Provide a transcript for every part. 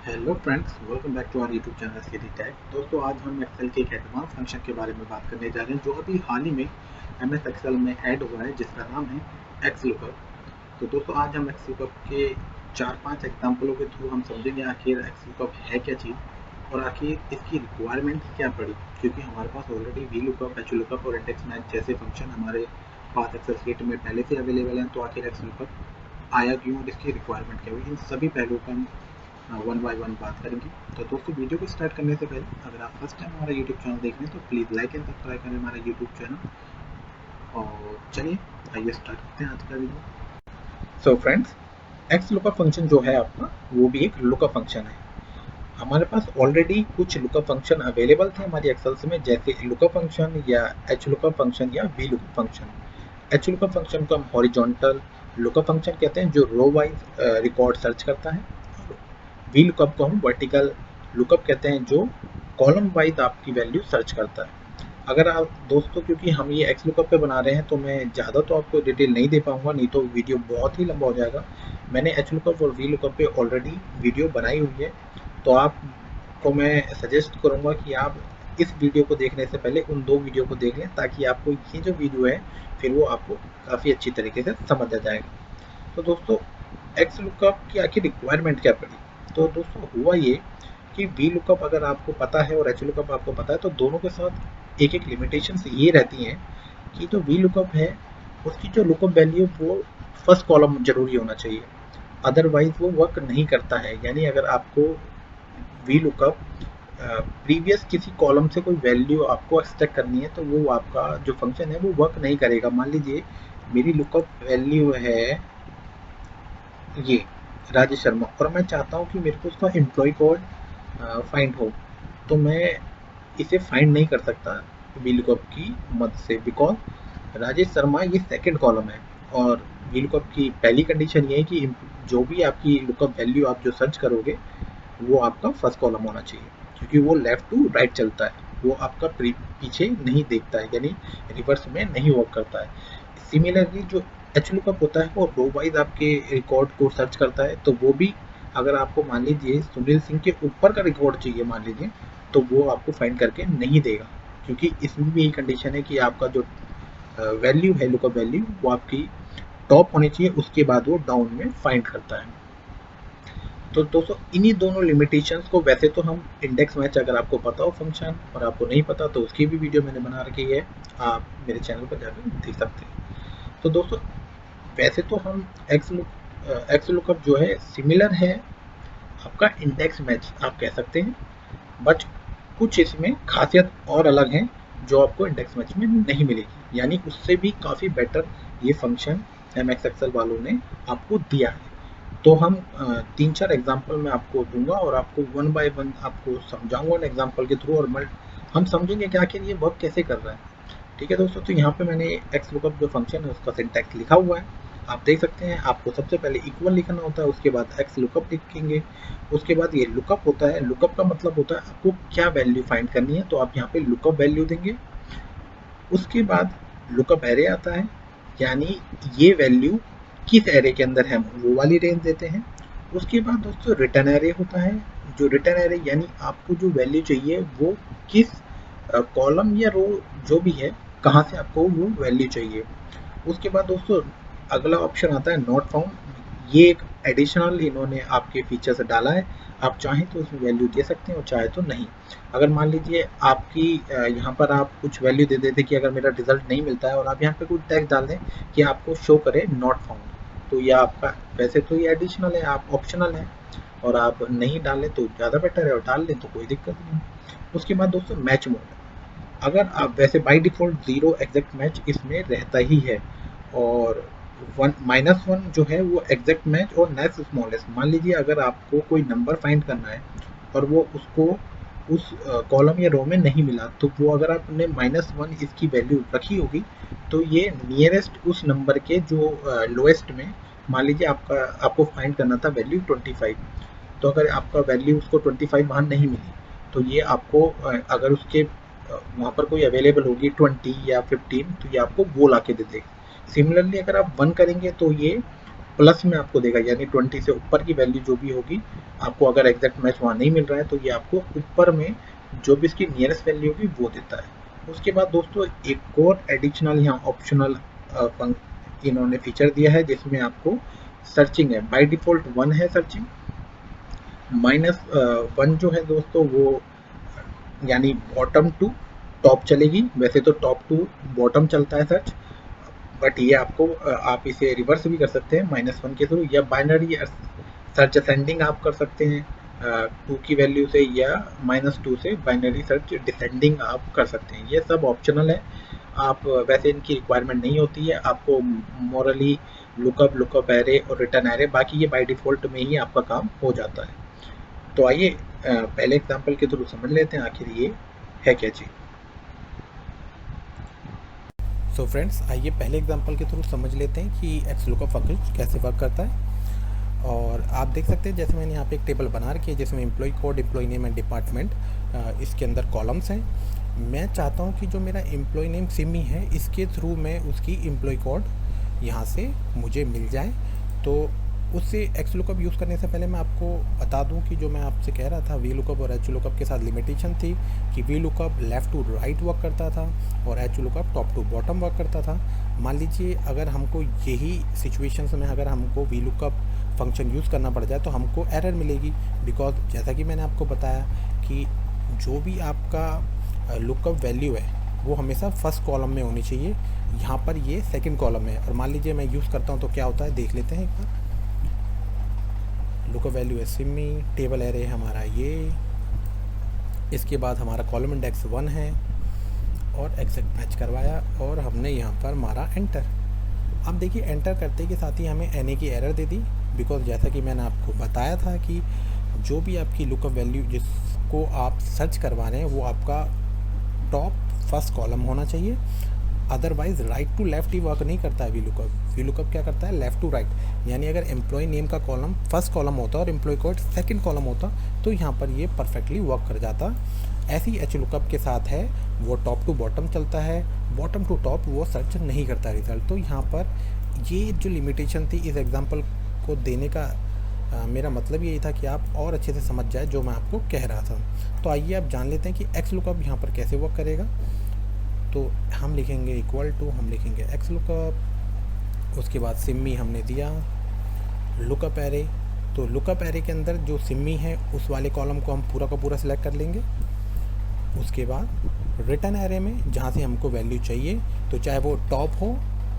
Hello friends, welcome back to our YouTube channel SKD tech. दोस्तों, आज हम Excel के एक एडवांस फंक्शन के बारे में बात करने जा रहे हैं जो अभी हाल ही में एमएस एक्सेल में ऐड हुआ है, जिसका नाम है एक्स लुकअप। तो दोस्तों, आज हम एक्स लुकअप के 4-5 एग्जाम्पलों के थ्रू हम समझेंगे आखिर एक्स लुकअप है क्या चीज़ और आखिर इसकी रिक्वायरमेंट क्या पड़ी, क्योंकि हमारे पास already V lookup, H lookup और इंडेक्स मैच जैसे फंक्शन हमारे पास एक्सेल शीट में पहले से अवेलेबल हैं। तो आखिर एक्स लुकअप आया क्यों और इसकी रिक्वायरमेंट क्या हुई, इन सभी पहलुओं का हम वन बाय वन बात करेंगे। तो दोस्तों, वीडियो को स्टार्ट करने से पहले अगर आप फर्स्ट टाइम हमारा यूट्यूब चैनल देख रहे हैं तो प्लीज़ लाइक एंड सब्सक्राइब करें हमारा यूट्यूब चैनल। और चलिए आइए स्टार्ट करते हैं आज का video. So friends, x lookup function जो है आपका, वो भी एक लुकअप फंक्शन है। हमारे पास ऑलरेडी कुछ लुकअप फंक्शन अवेलेबल थे हमारी एक्सेल्स में, जैसे लुकअप फंक्शन या एच लुकअप फंक्शन या V lookup function. H lookup function को हम हॉरिजॉन्टल लुकअप फंक्शन कहते हैं, जो रो वाइज रिकॉर्ड सर्च करता है। वी लुकअप को हम वर्टिकल लुकअप कहते हैं, जो कॉलम वाइज आपकी वैल्यू सर्च करता है। अगर आप दोस्तों, क्योंकि हम ये एक्स लुकअप पे बना रहे हैं तो मैं ज़्यादा तो आपको डिटेल नहीं दे पाऊंगा, नहीं तो वीडियो बहुत ही लंबा हो जाएगा। मैंने एच लुकअप और वी लुकअप पे ऑलरेडी वीडियो बनाई हुई है, तो आपको मैं सजेस्ट करूंगा कि आप इस वीडियो को देखने से पहले उन दो वीडियो को देख लें, ताकि आपको ये जो वीडियो है फिर वो आपको काफ़ी अच्छी तरीके से समझ आ जाएगा। तो दोस्तों, एक्स लुकअप की आखिर रिक्वायरमेंट क्या पड़ी? तो दोस्तों, हुआ ये कि वी लुकअप अगर आपको पता है और एच लुकअप आपको पता है, तो दोनों के साथ एक एक लिमिटेशंस ये रहती हैं कि जो वी लुकअप है उसकी जो लुकअप वैल्यू वो फर्स्ट कॉलम जरूरी होना चाहिए, अदरवाइज वो वर्क नहीं करता है। यानी अगर आपको वी लुकअप प्रीवियस किसी कॉलम से कोई वैल्यू आपको एक्सट्रैक्ट करनी है, तो वो आपका जो फंक्शन है वो वर्क नहीं करेगा। मान लीजिए मेरी लुकअप वैल्यू है ये राजेश शर्मा, और मैं चाहता हूँ कि मेरे को उसका एम्प्लॉय कोड फाइंड हो, तो मैं इसे फाइंड नहीं कर सकता वी लुकअप की मदद से, बिकॉज राजेश शर्मा ये सेकंड कॉलम है। और वी लुकअप की पहली कंडीशन ये है कि जो भी आपकी लुकअप वैल्यू आप जो सर्च करोगे वो आपका फर्स्ट कॉलम होना चाहिए, क्योंकि वो लेफ्ट टू राइट चलता है, वो आपका पीछे नहीं देखता है, यानी रिवर्स में नहीं वर्क करता है। सिमिलरली जो एच लुकअप होता है वो रो वाइज आपके रिकॉर्ड को सर्च करता है, तो वो भी अगर आपको मान लीजिए सुनील सिंह के ऊपर का रिकॉर्ड चाहिए मान लीजिए, तो वो आपको फाइंड करके नहीं देगा, क्योंकि इसमें भी यही कंडीशन है कि आपका जो वैल्यू है लुकअप वैल्यू वो आपकी टॉप होनी चाहिए, उसके बाद वो डाउन में फाइंड करता है। तो दोस्तों, इन्हीं दोनों लिमिटेशंस को, वैसे तो हम इंडेक्स मैच अगर आपको पता हो फंक्शन और आपको नहीं पता तो उसकी भी वीडियो मैंने बना रखी है, आप मेरे चैनल पर जाकर देख सकते हैं। तो दोस्तों, वैसे तो हम एक्स लुकअप जो है सिमिलर है आपका इंडेक्स मैच आप कह सकते हैं, बट कुछ इसमें खासियत और अलग है जो आपको इंडेक्स मैच में नहीं मिलेगी, यानी उससे भी काफ़ी बेटर ये फंक्शन एमएक्स एक्सेल वालों ने आपको दिया है। तो हम 3-4 एग्जाम्पल मैं आपको दूंगा और आपको वन बाय वन आपको समझाऊंगा उन एग्जाम्पल के थ्रू, और हम समझेंगे कि आखिर ये वर्क कैसे कर रहा है। ठीक है दोस्तों, तो यहाँ पे मैंने एक्स लुकअप जो फंक्शन है उसका सिंटैक्स लिखा हुआ है, आप देख सकते हैं। आपको सबसे पहले इक्वल लिखना होता है, उसके बाद एक्स लुकअप लिखेंगे, उसके बाद ये लुकअप होता है। लुकअप का मतलब होता है आपको क्या वैल्यू फाइंड करनी है, तो आप यहाँ पे लुकअप वैल्यू देंगे। उसके बाद लुकअप एरे आता है, यानी ये वैल्यू किस एरे के अंदर है वो वाली रेंज देते हैं। उसके बाद दोस्तों रिटर्न एरे होता है, जो रिटर्न एरे यानी आपको जो वैल्यू चाहिए वो किस कॉलम या रो जो भी है, कहाँ से आपको वो वैल्यू चाहिए। उसके बाद दोस्तों अगला ऑप्शन आता है नॉट फाउंड, ये एक एडिशनल इन्होंने आपके फीचर से डाला है, आप चाहें तो उसमें वैल्यू दे सकते हैं और चाहे तो नहीं। अगर मान लीजिए आपकी यहाँ पर आप कुछ वैल्यू दे देते कि अगर मेरा रिजल्ट नहीं मिलता है, और आप यहाँ पे कुछ टैग डाल दें कि आपको शो करे नॉट फाउंड, तो ये आपका, वैसे तो ये एडिशनल है, आप ऑप्शनल है, और आप नहीं डालें तो ज़्यादा बेटर है, और डाल लें तो कोई दिक्कत नहीं। उसके बाद दोस्तों मैच मोड, अगर आप, वैसे बाय डिफ़ॉल्ट 0 एग्जैक्ट मैच इसमें रहता ही है, और -1 जो है वो एग्जैक्ट मैच और नेक्स्ट स्मॉलेस्ट। मान लीजिए अगर आपको कोई नंबर फाइंड करना है और वो उसको उस कॉलम या रो में नहीं मिला, तो वो अगर आपने -1 इसकी वैल्यू रखी होगी, तो ये नियरेस्ट उस नंबर के जो लोएस्ट में, मान लीजिए आपको फाइंड करना था वैल्यू 25, तो अगर आपका वैल्यू उसको 25 वहाँ नहीं मिली, तो ये आपको अगर उसके वहाँ पर कोई अवेलेबल होगी 20 या 15, तो ये आपको वो ला के दे देगा। सिमिलरली अगर आप 1 करेंगे तो ये प्लस में आपको देगा, यानी 20 से ऊपर की वैल्यू जो भी होगी आपको, अगर एग्जैक्ट मैच वहाँ नहीं मिल रहा है तो ये आपको ऊपर में जो भी इसकी नियरेस्ट वैल्यू होगी वो देता है। उसके बाद दोस्तों एक और एडिशनल यहाँ ऑप्शनल इन्होंने फीचर दिया है जिसमें आपको सर्चिंग है। बाय डिफॉल्ट 1 है सर्चिंग, -1 जो है दोस्तों वो यानी बॉटम टू टॉप चलेगी। वैसे तो टॉप टू बॉटम चलता है सर्च, बट ये आपको आप इसे रिवर्स भी कर सकते हैं -1 के थ्रू, या बाइनरी सर्च असेंडिंग आप कर सकते हैं 2 की वैल्यू से, या -2 से बाइनरी सर्च डिसेंडिंग आप कर सकते हैं। ये सब ऑप्शनल है, आप वैसे इनकी रिक्वायरमेंट नहीं होती है। आपको मोरली लुकअप एरे और रिटर्न एरे, बाकी ये बाय डिफ़ॉल्ट में ही आपका काम हो जाता है। तो आइए पहले एग्जांपल के थ्रू समझ लेते हैं आखिर ये है क्या चीज़। सो फ्रेंड्स, आइए पहले एग्जांपल के थ्रू समझ लेते हैं कि XLOOKUP फंक्शन कैसे वर्क करता है। और आप देख सकते हैं जैसे मैंने यहाँ पे एक टेबल बना रखी है जिसमें employee code, employee name and department, इसके अंदर कॉलम्स हैं। मैं चाहता हूँ कि जो मेरा एम्प्लॉय नेम सिमी है इसके थ्रू मैं उसकी एम्प्लॉय कोड यहाँ से मुझे मिल जाए। तो उससे XLOOKUP यूज़ करने से पहले मैं आपको बता दूं कि जो मैं आपसे कह रहा था VLOOKUP और HLOOKUP के साथ लिमिटेशन थी कि VLOOKUP left to right work करता था और HLOOKUP top to bottom work करता था। मान लीजिए अगर हमको यही सिचुएशंस में अगर हमको VLOOKUP फंक्शन यूज़ करना पड़ जाए तो हमको एरर मिलेगी, बिकॉज जैसा कि मैंने आपको बताया कि जो भी आपका लुकअप वैल्यू है वो हमेशा फर्स्ट कॉलम में होनी चाहिए। यहाँ पर ये सेकंड कॉलम में है और मान लीजिए मैं यूज़ करता हूँ तो क्या होता है देख लेते हैं एक बार। लुकअप वैल्यू है सिमी, टेबल एरे हमारा ये, इसके बाद हमारा कॉलम इंडेक्स 1 है और एग्जैक्ट मैच करवाया और हमने यहाँ पर मारा एंटर। अब देखिए एंटर करते के साथ ही हमें NA की एरर दे दी, बिकॉज जैसा कि मैंने आपको बताया था कि जो भी आपकी लुकअप वैल्यू जिसको आप सर्च करवा रहे हैं वो आपका टॉप फर्स्ट कॉलम होना चाहिए, अदरवाइज राइट टू लेफ्ट ही वर्क नहीं करता है VLOOKUP क्या करता है लेफ़्ट टू राइट। यानी अगर एम्प्लॉय नेम का कॉलम फर्स्ट कॉलम होता और एम्प्लॉय कोड सेकंड कॉलम होता तो यहाँ पर ये परफेक्टली वर्क कर जाता। ऐसे ही HLOOKUP के साथ है, वो टॉप टू बॉटम चलता है, बॉटम टू टॉप वो सर्च नहीं करता रिजल्ट। तो यहाँ पर ये जो लिमिटेशन थी इस एग्जाम्पल को देने का मेरा मतलब यही था कि आप और अच्छे से समझ जाए जो मैं आपको कह रहा था। तो आइए आप जान लेते हैं कि XLOOKUP यहाँ पर कैसे वर्क करेगा। तो हम लिखेंगे इक्वल टू, हम लिखेंगे XLOOKUP, उसके बाद सिमी हमने दिया, लुकअप एरे। तो लुकअप एरे के अंदर जो सिमी है उस वाले कॉलम को हम पूरा का पूरा सिलेक्ट कर लेंगे। उसके बाद रिटर्न एरे में जहाँ से हमको वैल्यू चाहिए, तो चाहे वो टॉप हो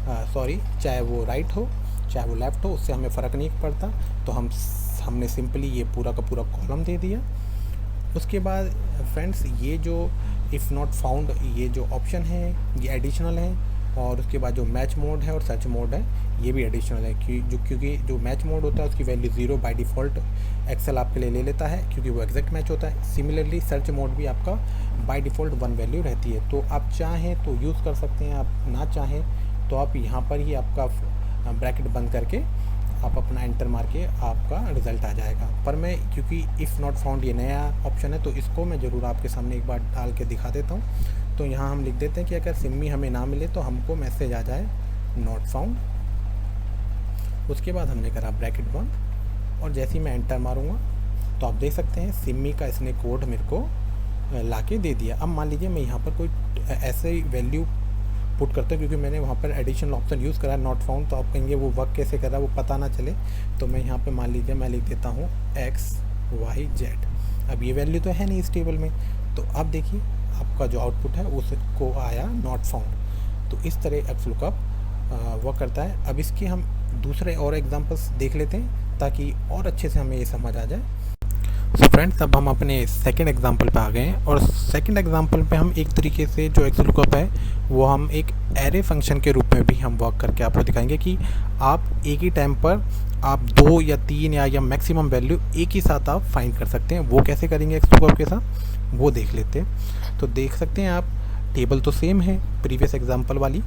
चाहे वो राइट हो चाहे वो लेफ़्ट हो, उससे हमें फ़र्क नहीं पड़ता। तो हमने सिंपली ये पूरा का पूरा कॉलम दे दिया। उसके बाद फ्रेंड्स ये जो इफ़ नॉट फाउंड ये जो ऑप्शन है ये एडिशनल है, और उसके बाद जो मैच मोड है और सर्च मोड है ये भी एडिशनल है क्योंकि जो मैच मोड होता है उसकी वैल्यू 0 बाय डिफ़ॉल्ट एक्सेल आपके लिए ले लेता है क्योंकि वो एग्जैक्ट मैच होता है। सिमिलरली सर्च मोड भी आपका बाय डिफ़ॉल्ट 1 वैल्यू रहती है। तो आप चाहें तो यूज़ कर सकते हैं, आप ना चाहें तो आप यहाँ पर ही आपका ब्रैकेट बंद करके आप अपना एंटर मार के आपका रिज़ल्ट आ जाएगा। पर मैं क्योंकि इफ़ नॉट फाउंड ये नया ऑप्शन है तो इसको मैं ज़रूर आपके सामने एक बार डाल के दिखा देता हूँ। तो यहाँ हम लिख देते हैं कि अगर सिमी हमें ना मिले तो हमको मैसेज आ जाए नॉट फाउंड। उसके बाद हमने करा ब्रैकेट बंद और जैसे ही मैं एंटर मारूँगा तो आप देख सकते हैं सिमी का इसने कोड मेरे को ला के दे दिया। अब मान लीजिए मैं यहाँ पर कोई ऐसे वैल्यू पुट करता हूँ क्योंकि मैंने वहाँ पर एडिशनल ऑप्शन यूज़ करा नॉट फाउंड, तो आप कहेंगे वो वर्क कैसे कर रहा है वो पता ना चले। तो मैं यहाँ पे मान लीजिए मैं लिख देता हूँ XYZ। अब ये वैल्यू तो है नहीं इस टेबल में, तो अब देखिए आपका जो आउटपुट है उसको आया नॉट फाउंड। तो इस तरह XLOOKUP वर्क करता है। अब इसके हम दूसरे और एग्जांपल्स देख लेते हैं ताकि और अच्छे से हमें ये समझ आ जाए। सो फ्रेंड्स, अब हम अपने सेकंड एग्जांपल पे आ गए हैं और सेकंड एग्जांपल पे हम एक तरीके से जो XLOOKUP है वो हम एक एरे फंक्शन के रूप में भी हम वर्क करके आपको दिखाएंगे कि आप एक ही टाइम पर आप 2 या 3 या मैक्सिमम वैल्यू एक ही साथ आप फाइंड कर सकते हैं। वो कैसे करेंगे XLOOKUP के साथ वो देख लेते हैं। तो देख सकते हैं आप टेबल तो सेम है प्रीवियस एग्जाम्पल वाली,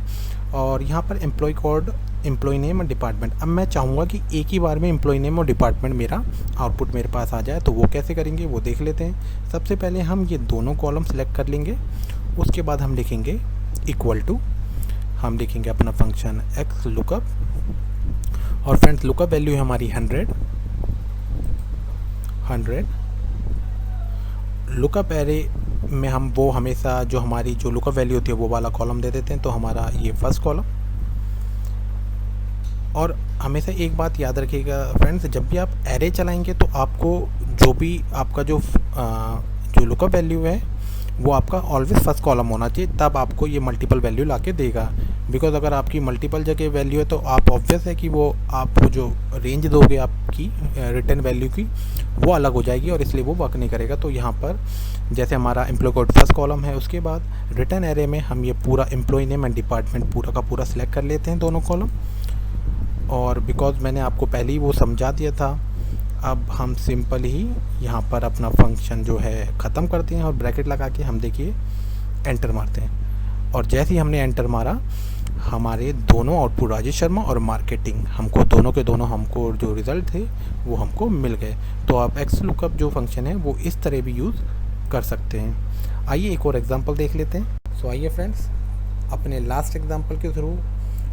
और यहाँ पर एम्प्लॉय कोड, एम्प्लॉय नेम और डिपार्टमेंट। अब मैं चाहूँगा कि एक ही बार में एम्प्लॉय नेम और डिपार्टमेंट मेरा आउटपुट मेरे पास आ जाए, तो वो कैसे करेंगे वो देख लेते हैं। सबसे पहले हम ये दोनों कॉलम सेलेक्ट कर लेंगे। उसके बाद हम लिखेंगे इक्वल टू, हम लिखेंगे अपना फंक्शन XLOOKUP और फ्रेंड्स लुकअप वैल्यू है हमारी 100। लुकअप एरे में हम वो हमेशा जो हमारी जो लुकअप वैल्यू होती है वो वाला कॉलम दे देते हैं, तो हमारा ये फर्स्ट कॉलम। और हमेशा एक बात याद रखिएगा फ्रेंड्स, जब भी आप एरे चलाएंगे तो आपको जो भी आपका जो लुकअप वैल्यू है वो आपका ऑलवेज फर्स्ट कॉलम होना चाहिए, तब आपको ये मल्टीपल वैल्यू ला के देगा। बिकॉज अगर आपकी मल्टीपल जगह वैल्यू है तो आप ऑब्वियस है कि वो आपको जो रेंज दोगे आपकी रिटर्न वैल्यू की वो अलग हो जाएगी और इसलिए वो वर्क नहीं करेगा। तो यहाँ पर जैसे हमारा एम्प्लॉय कोड फर्स्ट कॉलम है, उसके बाद रिटर्न एरे में हम ये पूरा एम्प्लॉय नेम एंड डिपार्टमेंट पूरा का पूरा सिलेक्ट कर लेते हैं दोनों कॉलम। और बिकॉज मैंने आपको पहले ही वो समझा दिया था, अब हम सिंपल ही यहाँ पर अपना फंक्शन जो है ख़त्म करते हैं और ब्रैकेट लगा के हम देखिए एंटर मारते हैं। और जैसे ही हमने एंटर मारा हमारे दोनों आउटपुट राजेश शर्मा और मार्केटिंग हमको दोनों के दोनों हमको जो रिज़ल्ट थे वो हमको मिल गए। तो आप एक्स लुकअप जो फंक्शन है वो इस तरह भी यूज़ कर सकते हैं। आइए एक और एग्जांपल देख लेते हैं। सो आइए फ्रेंड्स, अपने लास्ट एग्जांपल के थ्रू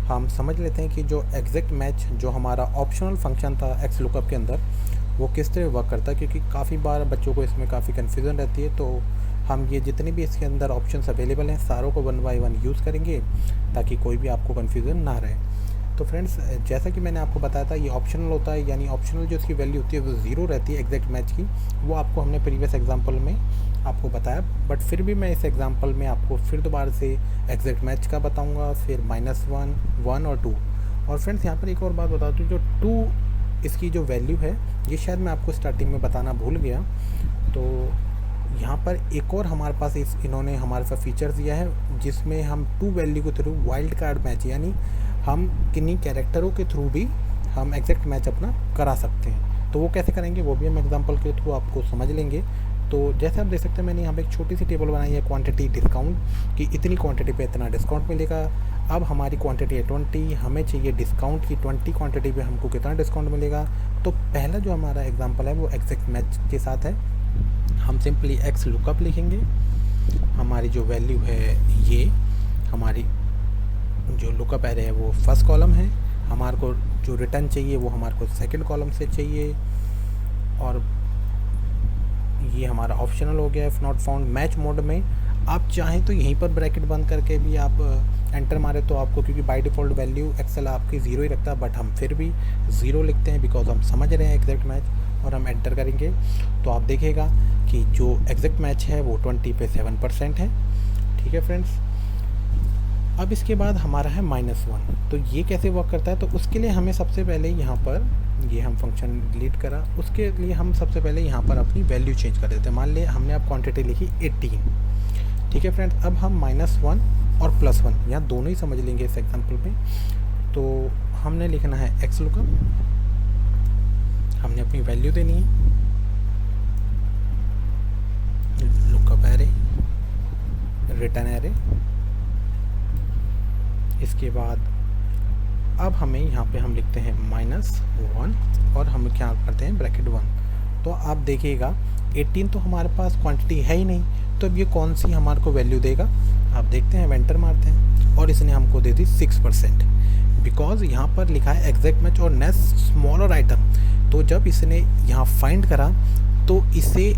हम समझ लेते हैं कि जो एग्जैक्ट मैच जो हमारा ऑप्शनल फंक्शन था एक्स लुकअप के अंदर वो किस तरह वर्क करता है, क्योंकि काफ़ी बार बच्चों को इसमें काफ़ी कन्फ्यूज़न रहती है। तो हम ये जितने भी इसके अंदर ऑप्शंस अवेलेबल हैं सारों को 1 बाय 1 यूज़ करेंगे ताकि कोई भी आपको कन्फ्यूज़न ना रहे। तो फ्रेंड्स, जैसा कि मैंने आपको बताया था ये ऑप्शनल होता है, यानी ऑप्शनल जो इसकी वैल्यू होती है वो 0 रहती है एग्जैक्ट मैच की। वो आपको हमने प्रीवियस एग्जांपल में आपको बताया, बट फिर भी मैं इस एग्जांपल में आपको फिर दोबारा से एग्जैक्ट मैच का बताऊंगा, फिर -1, 1 और 2। और फ्रेंड्स यहाँ पर एक और बात बता दूँ, जो 2 इसकी जो वैल्यू है ये शायद मैं आपको स्टार्टिंग में बताना भूल गया। तो यहाँ पर एक और हमारे पास इन्होंने हमारे पास फीचर्स दिया है जिसमें हम 2 वैल्यू के थ्रू वाइल्ड कार्ड मैच, यानी हम किन्हीं कैरेक्टरों के थ्रू भी हम एग्जैक्ट मैच अपना करा सकते हैं। तो वो कैसे करेंगे वो भी हम एग्जांपल के थ्रू आपको समझ लेंगे। तो जैसे आप देख सकते हैं मैंने यहाँ पे एक छोटी सी टेबल बनाई है क्वांटिटी डिस्काउंट कि इतनी क्वांटिटी पे इतना डिस्काउंट मिलेगा। अब हमारी क्वांटिटी है 20, हमें चाहिए डिस्काउंट की 20 क्वांटिटी पे हमको कितना डिस्काउंट मिलेगा। तो पहला जो हमारा एग्जांपल है वो एग्जैक्ट मैच के साथ है। हम सिंपली एक्स लुकअप लिखेंगे, हमारी जो वैल्यू है ये हमारी जो लुकअप एरे है वो फर्स्ट कॉलम है, हमारे को जो रिटर्न चाहिए वो हमारे को सेकंड कॉलम से चाहिए, और ये हमारा ऑप्शनल हो गया if not found. Match mode में आप चाहें तो यहीं पर ब्रैकेट बंद करके भी आप एंटर मारे तो आपको, क्योंकि बाय डिफ़ॉल्ट वैल्यू एक्सेल आपकी 0 ही रखता है, बट हम फिर भी 0 लिखते हैं बिकॉज हम समझ रहे हैं एग्जैक्ट मैच, और हम एंटर करेंगे तो आप देखिएगा कि जो एग्जैक्ट मैच है वो 20 पे 7% है। ठीक है फ्रेंड्स, अब इसके बाद हमारा है -1। तो ये कैसे वर्क करता है, तो उसके लिए हमें सबसे पहले यहाँ पर ये हम फंक्शन डिलीट करा, उसके लिए हम सबसे पहले यहाँ पर अपनी वैल्यू चेंज कर देते हैं। मान लिया हमने अब क्वांटिटी लिखी 18। ठीक है फ्रेंड्स, अब हम -1 और +1 यहाँ दोनों ही समझ लेंगे इस एग्जांपल में। तो हमने लिखना है एक्स लुकअप, हमने अपनी वैल्यू देनी है लुकअप एरे, रिटर्न एरे। इसके बाद अब हमें यहाँ पे हम लिखते हैं -1 और हम क्या करते हैं ब्रैकेट 1। तो आप देखिएगा 18 तो हमारे पास क्वांटिटी है ही नहीं, तो अब ये कौन सी हमारे को वैल्यू देगा। आप देखते हैं एंटर मारते हैं और इसने हमको दे दी 6%, बिकॉज यहाँ पर लिखा है एग्जैक्ट मैच और नेक्स्ट स्मॉलर आइटम। तो जब इसने यहाँ फाइंड करा तो इसे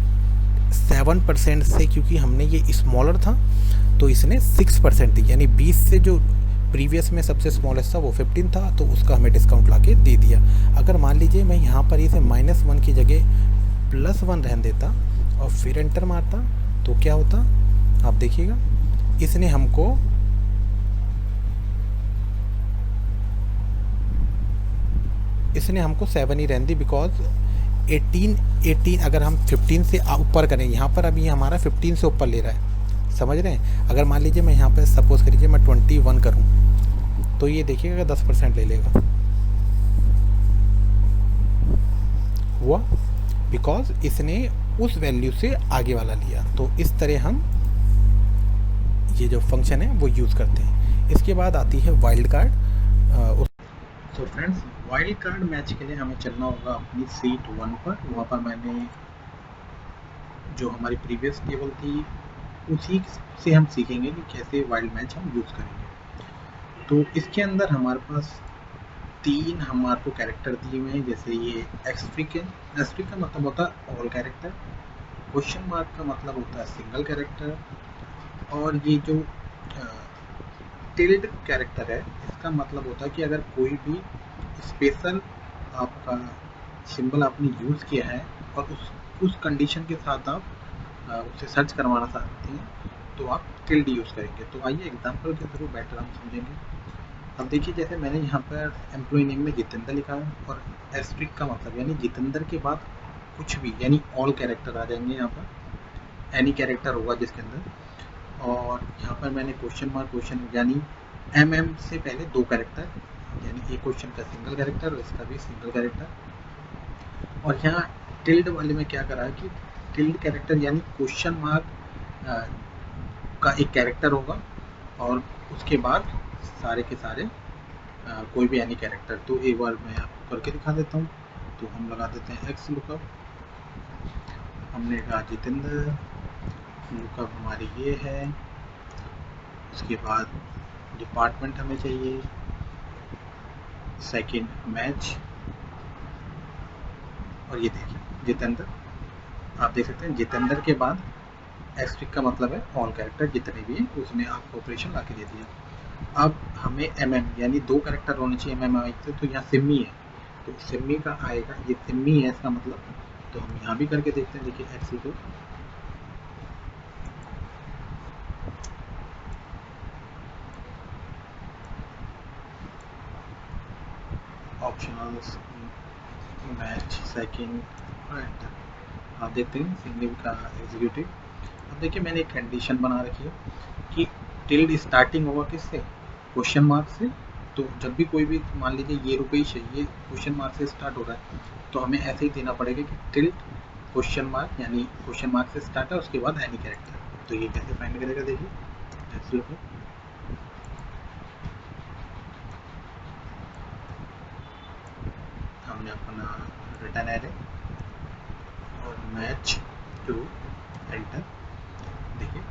7% से, क्योंकि हमने ये स्मॉलर था तो इसने 6% दी, यानी 20 से जो प्रीवियस में सबसे स्मॉलेस्ट था वो 15 था, तो उसका हमें डिस्काउंट ला के दे दिया। अगर मान लीजिए मैं यहाँ पर इसे -1 की जगह +1 रहने देता और फिर एंटर मारता तो क्या होता आप देखिएगा, इसने हमको इसने हमको 7 ही रहने दी, बिकॉज 18 अगर हम 15 से ऊपर करें, यहाँ पर अभी हमारा 15 से ऊपर ले रहा है, समझ रहे हैं। अगर मान लीजिए मैं यहाँ पे सपोज करिए मैं 21 करूँ तो ये देखिएगा 10% ले लेगा, हुआ बिकॉज इसने उस वैल्यू से आगे वाला लिया। तो इस तरह हम ये जो फंक्शन है वो यूज़ करते हैं। इसके बाद आती है वाइल्ड कार्ड। तो फ्रेंड्स, वाइल्ड कार्ड मैच के लिए हमें चलना होगा अपनी सीट 1 पर। वहाँ पर मैंने जो हमारी प्रीवियस टेबल थी उसी से हम सीखेंगे कि कैसे वाइल्ड मैच हम यूज़ करेंगे। तो इसके अंदर हमारे पास तीन हमारे को कैरेक्टर दिए हुए हैं, जैसे ये एक्स्ट्रिक का मतलब होता है ऑल कैरेक्टर, क्वेश्चन मार्क का मतलब होता है सिंगल कैरेक्टर, और ये जो टिल्ड कैरेक्टर है इसका मतलब होता है कि अगर कोई भी स्पेशल आपका सिंबल आपने यूज़ किया है और उस कंडीशन के साथ आप उससे सर्च करवाना चाहते हैं तो आप टिल्ड यूज़ करेंगे। तो आइए एग्जांपल के थ्रू बेटर हम समझेंगे। अब देखिए जैसे मैंने यहाँ पर एम्प्लॉय नेम में जितेंद्र लिखा है और एस्ट्रिक का मतलब यानी जितेंद्र के बाद कुछ भी यानी ऑल कैरेक्टर आ जाएंगे, यहाँ पर एनी कैरेक्टर होगा जिसके अंदर। और यहाँ पर मैंने क्वेश्चन यानी एम से पहले दो कैरेक्टर, यानी एक क्वेश्चन का सिंगल कैरेक्टर और इसका भी सिंगल कैरेक्टर। और यहाँ टिल्ड वाले में क्या करा है कि टिल्ड कैरेक्टर यानी क्वेश्चन मार्क का एक कैरेक्टर होगा और उसके बाद सारे के सारे कोई भी एनी कैरेक्टर। तो एक बार मैं आपको करके दिखा देता हूँ। तो हम लगा देते हैं एक्स लुकअप, हमने कहा जितेंद्र, लुकअप हमारी ये है, उसके बाद डिपार्टमेंट हमें चाहिए, सेकंड मैच, और ये देखिए जितेंद्र, आप देख सकते हैं जितेंद्र के बाद एस्ट्रिक का मतलब है ऑल कैरेक्टर जितने भी हैं उसने आपको ऑपरेशन ला के दे दिया। अब हमें यानी दो कैरेक्टर होने चाहिए आई से, तो यहाँ सिम्मी है तो सिम्मी का आएगा, ये सिम्मी है इसका मतलब। तो हम यहाँ भी करके देखते हैं, देखिए एक्स को ऑप्शनल्स मैच सेकंड, आप देखते हैं सिंगल का एग्जीक्यूटिव। अब देखिए मैंने एक कंडीशन बना रखी है कि टिल्ड स्टार्टिंग होगा किससे, क्वेश्चन मार्क से। तो जब भी कोई भी मान लीजिए ये रुपीश है, ये क्वेश्चन मार्क से स्टार्ट हो रहा है, तो हमें ऐसे ही देना पड़ेगा कि टिल्ड क्वेश्चन मार्क, यानी क्वेश्चन मार्क से स्टार्ट है उसके बाद एनी कैरेक्टर। तो ये कैसे फाइंड करेगा, देखिए हमने अपना रिटर्न एरे और मैच टू एंटर, देखिए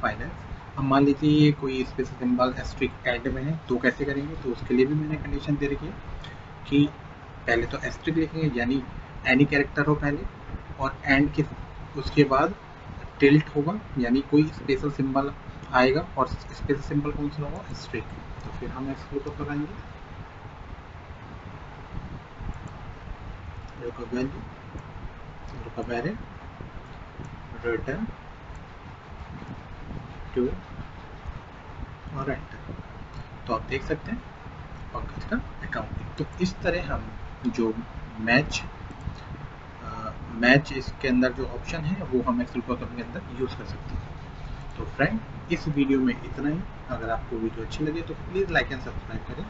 फाइनल। अब मान लीजिए कोई स्पेशल सिंबल एस्ट्रिक एड में है तो कैसे करेंगे, तो उसके लिए भी मैंने कंडीशन दे रखी है कि पहले तो एस्ट्रिक लिखेंगे यानी एनी कैरेक्टर हो पहले, और एंड के उसके बाद टिल्ट होगा यानी कोई स्पेशल सिंबल आएगा, और स्पेशल सिंबल कौन सा होगा, एस्ट्रिक। तो फिर हम एक्सक्लूड को लगाएंगे, लुकअप एरे रिटर्न टू और एंटर। तो आप देख सकते हैं पंकज का अकाउंटिंग। तो इस तरह हम जो मैच इसके अंदर जो ऑप्शन है वो हम एक्सेल प्रोग्राम के अंदर यूज़ कर सकते हैं। तो फ्रेंड इस वीडियो में इतना ही। अगर आपको वीडियो अच्छी लगे तो प्लीज़ लाइक एंड सब्सक्राइब करें,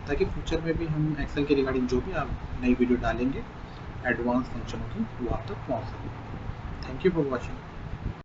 ताकि फ्यूचर में भी हम एक्सेल के रिगार्डिंग जो भी आप नई वीडियो डालेंगे एडवांस फंक्शनों की वो आप तक पहुँच सकें। Thank you for watching.